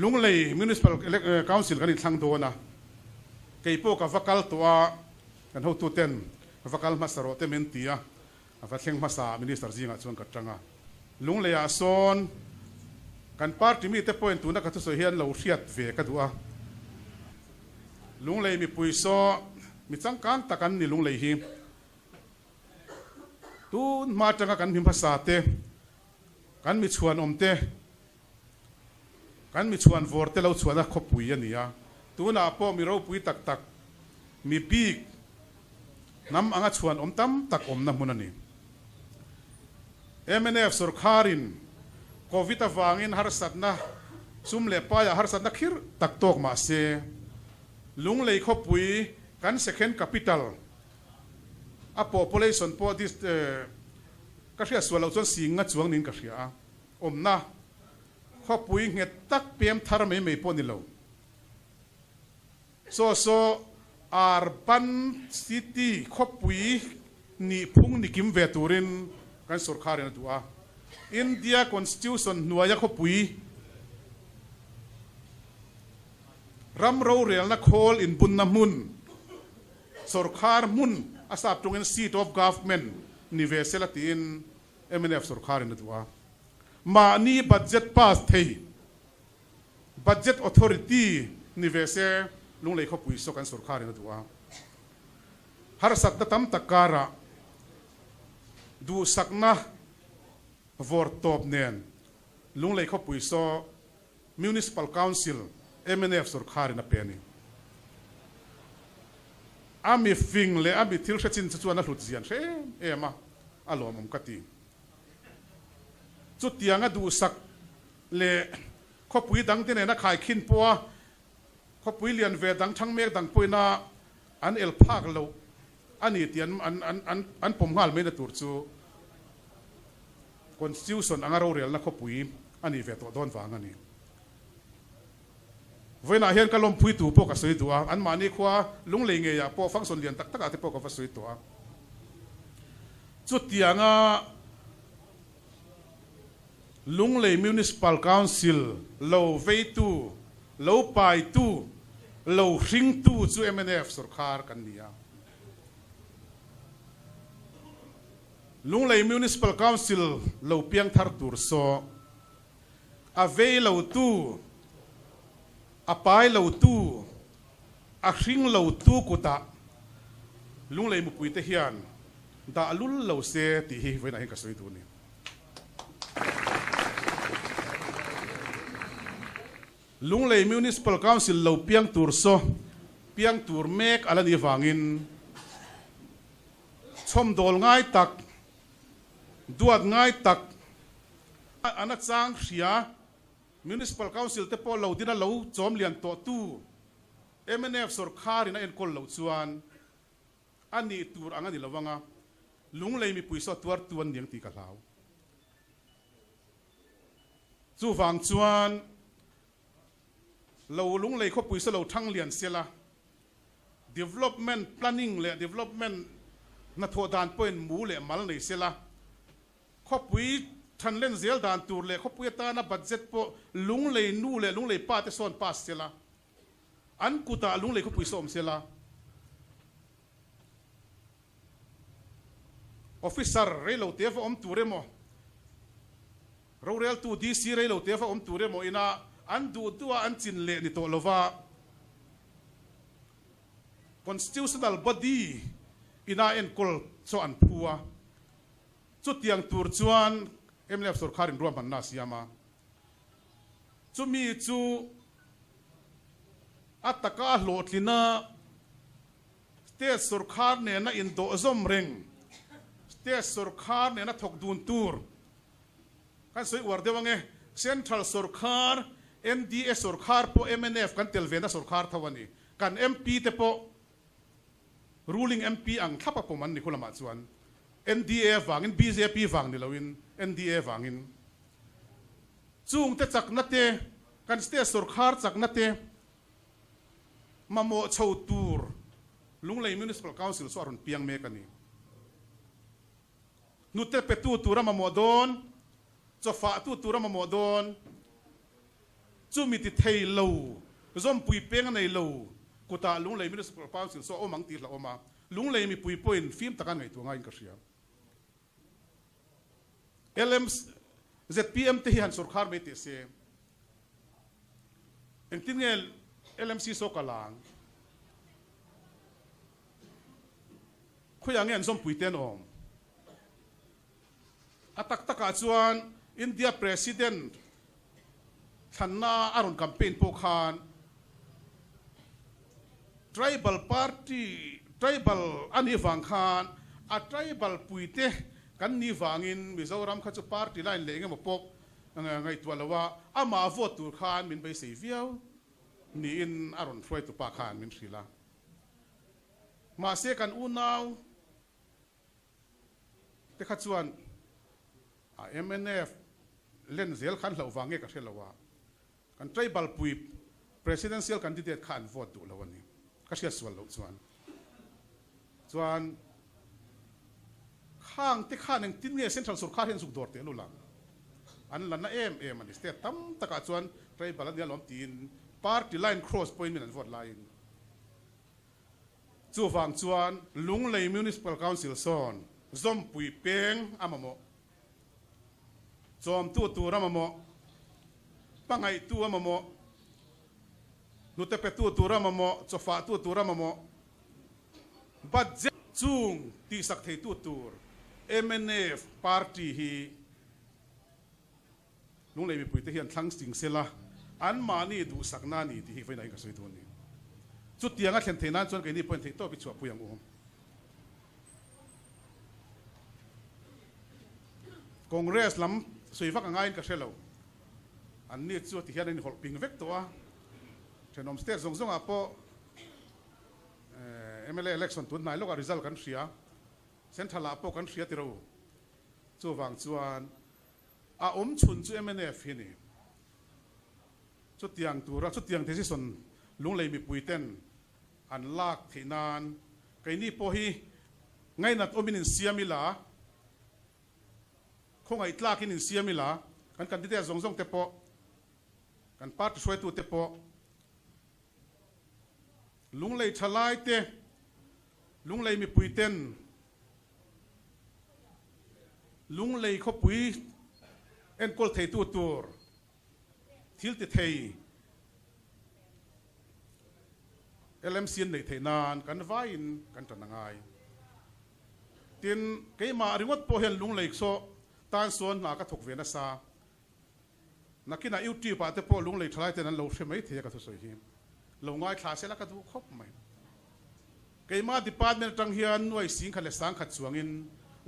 ลุงเลยมิวนิสปัลคาวน์ซิลกันอีกทั้งโดนะเกี่ยวกับวัคลตัวกันเขาตัวเต้นวัคลมาสโรเตเมนตีอะวัคเชงมาสามินิสเตอร์จิงอ่ะชวนกัดจังอ่ะลุงเลยอาซอนกันพาร์ติมีเตปอยน์ตัวนักทุสเฮียนเราเชียดเวกัดวะลุงเลยมีปุยโซมีจังการตะกันนี่ลุงเลยฮิตูนมาจังกันพิมพ์ภาษาเตกันมีชวนอมเตกันมีชวนวอร์เตเราชวนนักขบปุยยันนี่อ่ะตัวน่ะพอมีเราปุยตักมีปีกน้ำอ่างชวนอมตั้มตักอมน้ำมันนี่MNF สุรคารินโควิดวางินฮาร์สัตนะซุ่มเล็บปายาฮาร์สัตนักขิรตักโตกมาเซลุงเลยขบปุยกัน second capital a population po this ก็เสียส่วนเราส่วนสิงห์จวงนินก็เสียอมนะขบปุยเงตักเปียมทาร์ไม่ปนนี่เราโซอาร์บันซิตี้ขบปุยนี่พุ่งนี่กิมเวตูรินกันสุรคารินตัวอินเดียคอนสติทูชันนัวยาขบปุยรัมโรเรียลนักโคลอินบุญน้ำมุนสุรคาร์มุนอาสาบตรงนี้ seat of government นิเวศละตีน MNF สุรคารินตัวมานี่บัตเจ็ตพาสเทย์บัตเจ็ตออทอริตี้นิเวศลุงเลยขบปุยสกันสุรคารินตัวฮาร์สัตตั้มตะการะดูสักนะวอร์ตอบเนียนลุงเลยขบปุยโซ municipal council MNF สุรคารินเป็นนี่อามีฟิงเลยอามีทิลเชชินส่วนนักหลุดเสียนเอ็มาอารมณ์กัตีจุดที่ยังดูสักเลยขบปุยดังที่ไหนนักขายขินปัวขบปุยเลียนเวดังทั้งเมฆดังปุยนาอันเอลพากเราอันนี้เตียนอันผมงาลไม่ได้ตัวจูคนซิวส่วนอังเราเรียลนักขบปุยอันนี้เวตัวโดนฟังอันนี้เวลาเห็นก็ลมพุยตัวพวกก็สวยตัวอันมานี่ขวาลุงเลยเงียพวกฟังส่วนเรียนตักอาทิตย์พวกก็สวยตัวจุดที่ยังลุงเลย municipal council เราเวตูเราไปตูเราสิงตูจู MNF สุรคาร์กันเนี่ยลุงเลย municipal council เราเพียงทาร์ตูร์โซอาเวเราตูอาไปเราตู้อาชิงเราตู้กุตะลุงเลยมุกุยเทียนดาลุลเราเสติฮิไว้ไหนก็สวยตัวนี้ลุงเลยมิวนิสปัลคาวน์ซิลเราเปียงตูร์โซเปียงตูร์เมกอะไรนี่ฟังอินชมโดลง่ายตักดวดง่ายตักอันนั้นจางเสียmunicipal council เตปอเราดินะเราจอมเลียนตัวตู้ MNF สุรคารินะเอ็นคนเราชวนอันนี้ตัวอันนี้เราว่างลุงเลยมีปุ๋ยสดตัวเนียงตีกับเราจู่ฟังชวนเราลุงเลยเขาปุ๋ยสเราทั้งเลียนเสียละ development planning เลย development นัทโทดานเป็นหมูเลยมาเลยเสียละเขาปุ๋ยท่านเล่นเสียดานตูร์เลยเขาพูดตานะบัตเจ็ตพอลุงเลยนู่เลยลุงเลยป้าจะสอนป้าเสียละอันกูตาลุงเลยเขาพูดสอมเสียละออฟฟิเซอร์เรลเทียฟอมตูเรโมเราเรลตูดีซีเรลเทียฟอมตูเรโมอินะอันดูตัวอันจินเล่นี่ตัวลว่า constitutional body อินะเอ็นกอลโซอันพัวจุดยังตูร์จวนMNF สุรคารินรวมมันน่าเสียมาจูมีจูอัตตะกาโหลดลินะสเตทสุรคาร์เนี่ยนะอินโดซอมเริงสเตทสุรคาร์เนี่ยนะถกดูนตูร์กันสวยอวดเดี๋ยวว่าไงเซ็นทรัลสุรคาร์ MDS สุรคาร์พอ MNF กันเทลเวนะสุรคาร์ทวันนี้กัน MP เตปอ ruling MP อังทับปะผมมันนี่คนละมาจวน NDA ฟังอิน BJP ฟังนี่เราอิน NDA ฟังอินจุงเตจักนัดเตกันสเตสุรคาร์จักนัดเตมาโมชาวตูร์ลุงเลย municipal council สวรุนเปียงเมกันนี่นุเตเปตูตูระมาโมดอนจะฝาตูตูระมาโมดอน chu mi ti thei lo zom pui peng nei lo kuta lung lei municipal council so omang ti la oma lung lei mi pui point film takan ngai tu ngai ka sia LM ZPM te hian sarkar me te se engtingel LMC so kalang khuyang en zom pui ten om atak taka chuan India president thanna aron campaign po khan tribal party tribal ani wang khan a tribal puite kan ni wangin Mizoram kha chu party line le nge mo pok ngai twalawa ama vote tur khan min bai sei viau ni in aron froi tu pa khan min sila ma se kan unaw te kha chuan a MNF len zel khan lo wange ka helawa kan tribal pui presidential candidate khan vote du lawani ka sia swal lo chuan khang te khan ang tin nge central sarkar hen suk dor te lo lang an lan na em an state tam taka chuan tribal an yalom tin party line cross point min an vote line chu wang chuan lunglei municipal council son zom pui peng amamo zom tu ramamo pangai tu amamo nutepe tu ramamo chofa tu ramamo budget chung ti sak thei tu tur MNF party hi lunglei mi pui te hian thlang sting sela an mani du sakna ni ti hi faina ka soi tu ni chu tianga thlen theina chon ke ni point thei to bi chu puyang um Congress lam soivak angain ka shelo an ni chu ti hian in hol ping vek to a thenom state zong apo MLA election tun nai lo ka result kan sia central apo kan sia ti ro chu wang chuan a chun chu MNF hi ni chu tiang tura chu tiang decision lunglei mi puiten an lak thinan kai ni po hi ngai nat omin in siamila khongai tlakin in siamila kan candidate zong te po kan party swai tu te po lunglei thalai te lunglei mi puiten lunglei kho pui en kol thei tu tur thil te thei LMC nei thei nan kan vain kan tanangai tin keima ringot po hen lunglei so tan son na ka thok ve na sa nakina YouTube pa te po lunglei thalai te nan lo hre mai the ka thu soi hi lo ngai thla se la ka du khop mai keima department tang hian noi sing khale sang khat chuangin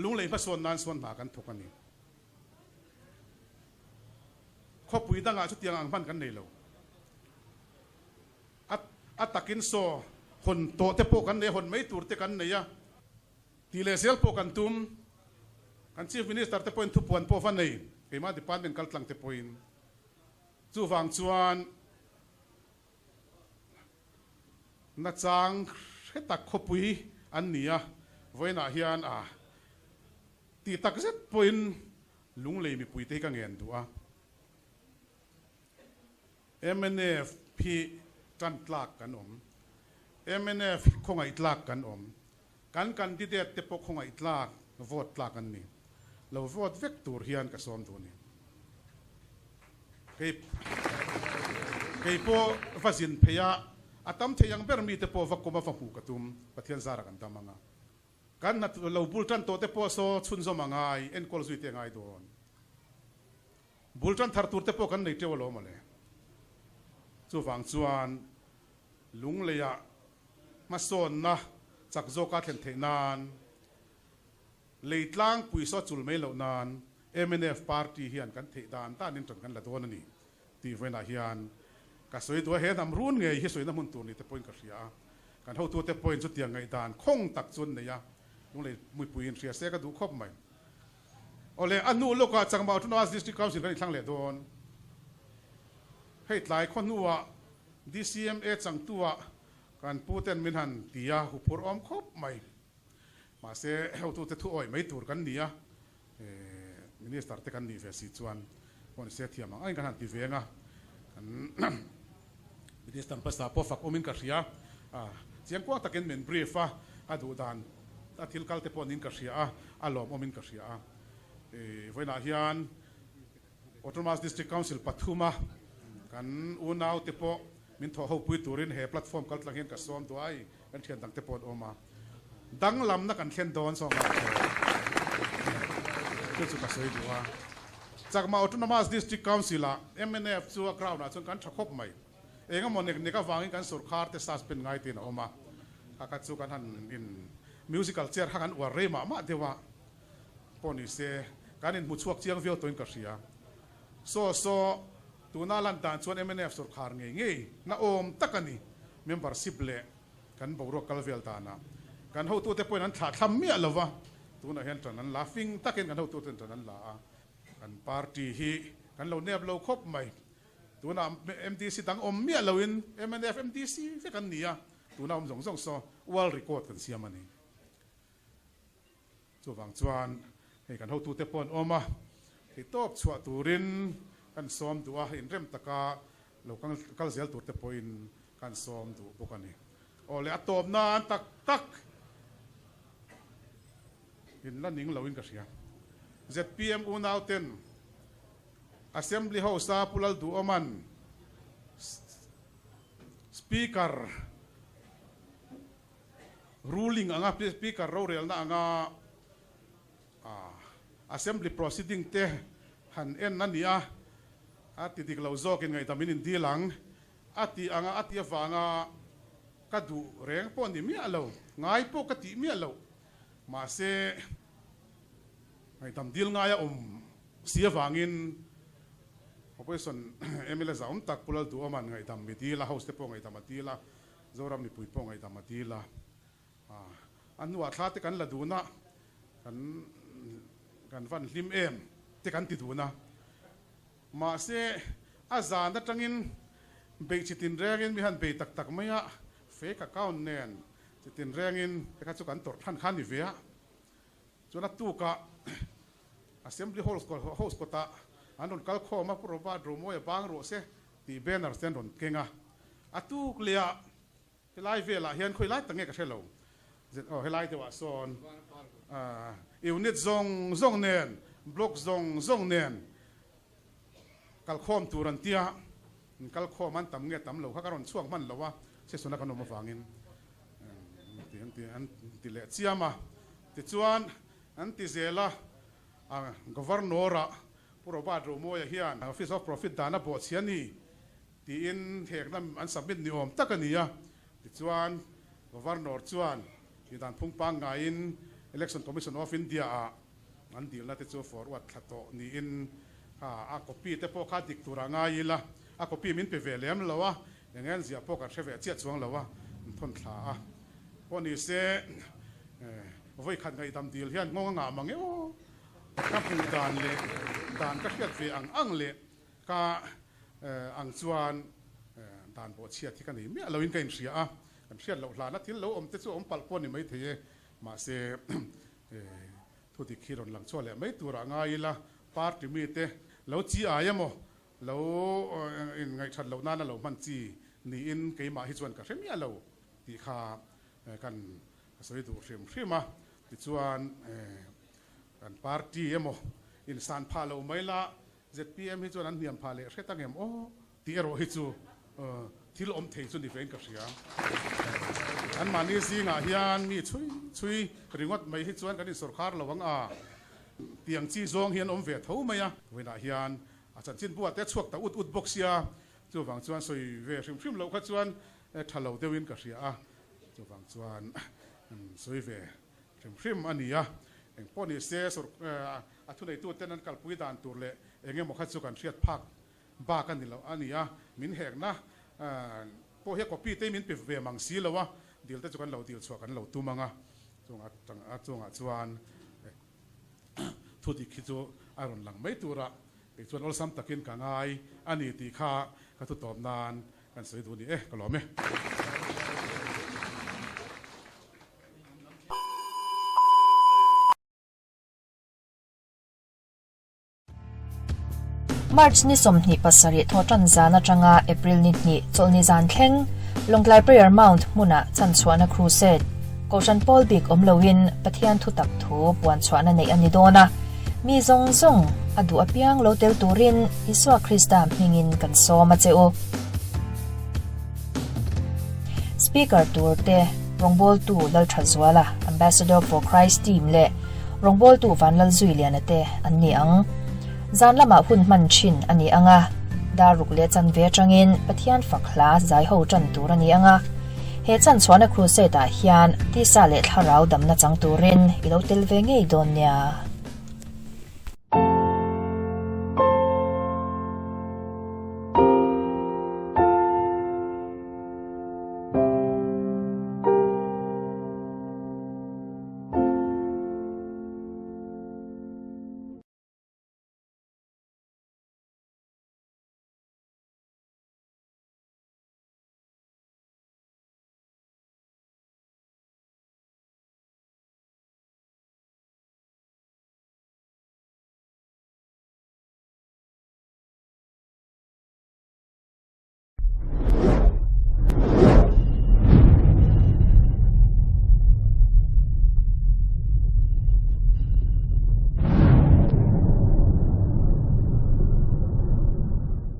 lunglei pa son nan son na kan thok ani khop pui danga chu tiang ang man kan nei lo atakin so hon to te po kan nei hon mai tur te kan nei ya ti le sel po kan tum kan chief minister te point thu puan po fa nei keima department kal tlang te point chu wang chuan na chang hetak khopui an nia voina hian a ti tak zet point lunglei mi pui te ka ngen du a MNF phi tan tlak kan om MNF khongai tlak kan om kan candidate te po khongai tlak vote tlak an ni lo vote vek tur hian ka som tu ni kei po vazin pheya atam theyang ber mi te po vakoma fa hu katum pathian zara kan tamanga kan nat lo bultan to te po so chun zo mangai en kol zui te ngai don bultan thar tur te po kan nei te lo male chu wang chuan lungleya ma son na chak zo ka thlen theinan leitlang puiso chul mai lo nan MNF party hian kan thei dan ta nin ton kan la don ani ti vena hian ka soi to he nam run nge hi soi na mun tu ni te point ka ria kan ho tu te point chu tiang ngai dan khong tak chun ne ya lunglei mui puin ria se ka du khop mai ole anu lo ka changma tu na district council kan thlang le don hei tlai khon nuwa DCMA changtua kan puten min han tia hu pur om khop mai ma se heu tu te thu oi mai tur kan nia minister te kan ni ve si chuan kon se thiam ang kan han ti venga this tang pasta po fak omin ka ria chiang kwa takin men brief adu dan athil kal te ponin ka ria alom omin ka ria voina hian Autonomous District Council Pathuma kan unaw te po min tho ho pui turin he platform kal tlang hian ka som duai kan thian dang te pon oma dang lam na kan khen don so nga chu ka soi duwa chakma Autonomous District Council a MNF chu a crowd na chun kan thakop mai enga mon ne ka wangin kan sarkar te suspend ngai tin oma ka chu kan han in musical chair han war re ma dewa poni se kanin muchuak chiang vio toin ka ria so tuna lan dan chuan MNF sarkar nge na om takani membership le kan boro kalvel dana kan ho tu te point an tha tham mi alova tuna hen tan an laughing taken kan ho tu ten tan an la kan party hi kan lo nep lo khop mai tuna MDC tang om mi alowin MNF MDC fe kan nia tuna om jong so wal record kan siamani chu wang chuan he kan ho tu te pon oma hi top chua turin kan som duwa in rem taka lo kal zel tur te point kan som du bokani ole atop na tak in la ning lawin ka sia ZPM unaw ten Assembly House a pulal du oman speaker ruling anga speaker ro rel na anga assembly proceeding te han en nania ati diklo zokin ngai tamin in dilang ati anga ati awanga kadu reng pon ni mi alo ngai po kati mi alo ma se ngai tam dil ngaya sia wangin opposition MLA zaum tak pulal du oman ngai tam mitila house te po ngai tamatila zoram ni pui po ngai tamatila anwa thate kan la duna kan van hlim em te kan ti duna ma se azan da tangin be chitin rengin mi han be tak maya fake account nen chitin rengin te ka chu kan tor khan ni vea chuna tu ka assembly house ko ta anon kal kho ma pro ba dro mo ya bang ro se ti banner stand on kenga atu clear helai vela hian khoi lai tange ka thelo helai te wa son unit zong nen block zong nen kal khom turan tia kal khom man tam nge tam lo kha karon chuak man lowa se sona kanom wangin ti le chiama ti chuan an ti zela governora puro ba ro mo ya hian office of profit dana bo chiani ti in hek nam an submit ni om takania ti chuan governor chuan ti dan phung pang nga in election commission of India an dil na te chu forward thato ni in a copy te po kha dik turanga ila a copy min pe velem lawa engel zia po ka theve chia chuang lawa thon thla a poni se voi khat ngai tam dil hian ngonga nga mange o ka pu dan ka hiat ve ang le ka ang chuan dan bo chia thi kan ni mi aloin kain ria a kan hriat lo hla na thil lo om te chu om pal pon ni mai theye ma se thu ti khiron lang chole mai tura nga ila party mi te lo chi ayamo lo in ngai that lo na lo man chi ni in ke ma hi chuan ka hremia lo ti kha kan soi du hrema ti chuan kan party emo in san phalo maila ZPM hi chuan an niam phale hretang em o ti ero hi chu thil om thei chu ni vein ka ria an mani singa hian mi chui ringot mai hi chuan kan sarkar lawang a tiang chi zong hian om ve tho maya wena hian a chan chin buat te chuak ta ut boxia chu wang chuan soi ve hrim lo kha chuan thalo dewin ka ria a chu wang chuan soi ve hrim ania eng poni se a thu nei tu tenan kalpui dan turle enge mo kha chu kan riat phak ba kan nilo ania min hek na po he copy te min pe ve mang si lawa dil te chu kan lo dil chua kan lo tu manga chunga chuan thu ti khichu aron lang mai tura pe chuan ol sam takin ka ngai ani ti kha ka thu tom nan kan soi du ni ka lo me March ni somni pasari thotan zana tanga April ni cholni zan thleng Longlai Prayer Mount muna chan chuana crusade Koshan Paul Big omlowin pathian thu tak thu puan chuana nei ani dona mi zong zong adu apiang lotel turin Isua Krista mingin kan soma cheo Speaker turte Rongbol tu lal thazwala Ambassador for Christ team le Rongbol tu van lal zuilianate anni ang zan lama hun man chin ani anga daruk le chan ve tangin pathian fakla zai ho chan tur ani anga he chan chuana crusade a hian ti sa le tharau damna chang turin ilo tel ve ngei don nia